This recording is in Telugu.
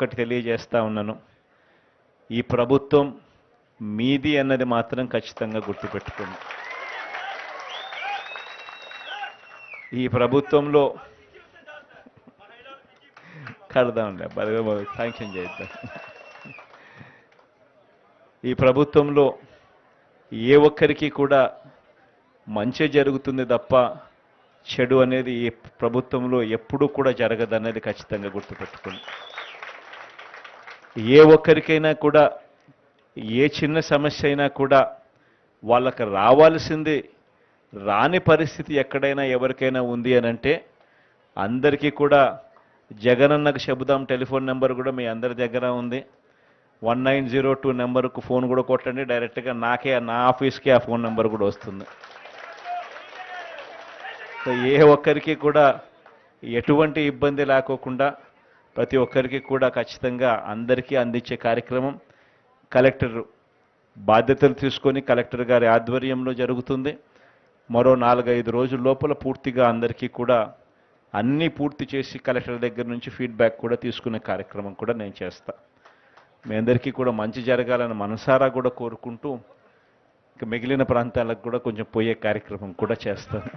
ఒక్కటి తెలియజేస్తా ఉన్నాను. ఈ ప్రభుత్వం మీది అన్నది మాత్రం ఖచ్చితంగా గుర్తుపెట్టుకోండి. ఈ ప్రభుత్వంలో కడదాంలే శాంక్షన్ చేద్దాం. ఈ ప్రభుత్వంలో ఏ ఒక్కరికి కూడా మంచి జరుగుతుంది తప్ప చెడు అనేది ఈ ప్రభుత్వంలో ఎప్పుడూ కూడా జరగదనేది ఖచ్చితంగా గుర్తుపెట్టుకోండి. ఏ ఒక్కరికైనా కూడా ఏ చిన్న సమస్య అయినా కూడా వాళ్ళకి రావాల్సింది రాని పరిస్థితి ఎక్కడైనా ఎవరికైనా ఉంది అని అంటే అందరికీ కూడా జగనన్నకు చెబుదాం టెలిఫోన్ నెంబర్ కూడా మీ అందరి దగ్గర ఉంది. 1902 నెంబర్కు ఫోన్ కూడా కొట్టండి, డైరెక్ట్గా నా ఆఫీస్కి ఆ ఫోన్ నెంబర్ కూడా వస్తుంది. సో ఏ ఒక్కరికి కూడా ఎటువంటి ఇబ్బంది లేకోకుండా ప్రతి ఒక్కరికి కూడా ఖచ్చితంగా అందరికీ అందించే కార్యక్రమం కలెక్టర్ బాధ్యతలు తీసుకొని కలెక్టర్ గారి ఆధ్వర్యంలో జరుగుతుంది. మరో 4-5 రోజుల లోపల పూర్తిగా అందరికీ కూడా అన్నీ పూర్తి చేసి కలెక్టర్ దగ్గర నుంచి ఫీడ్బ్యాక్ కూడా తీసుకునే కార్యక్రమం కూడా నేను చేస్తా. మీ అందరికీ కూడా మంచి జరగాలని మనసారా కూడా కోరుకుంటూ ఇక మిగిలిన ప్రాంతాలకు కూడా కొంచెం పోయే కార్యక్రమం కూడా చేస్తాను.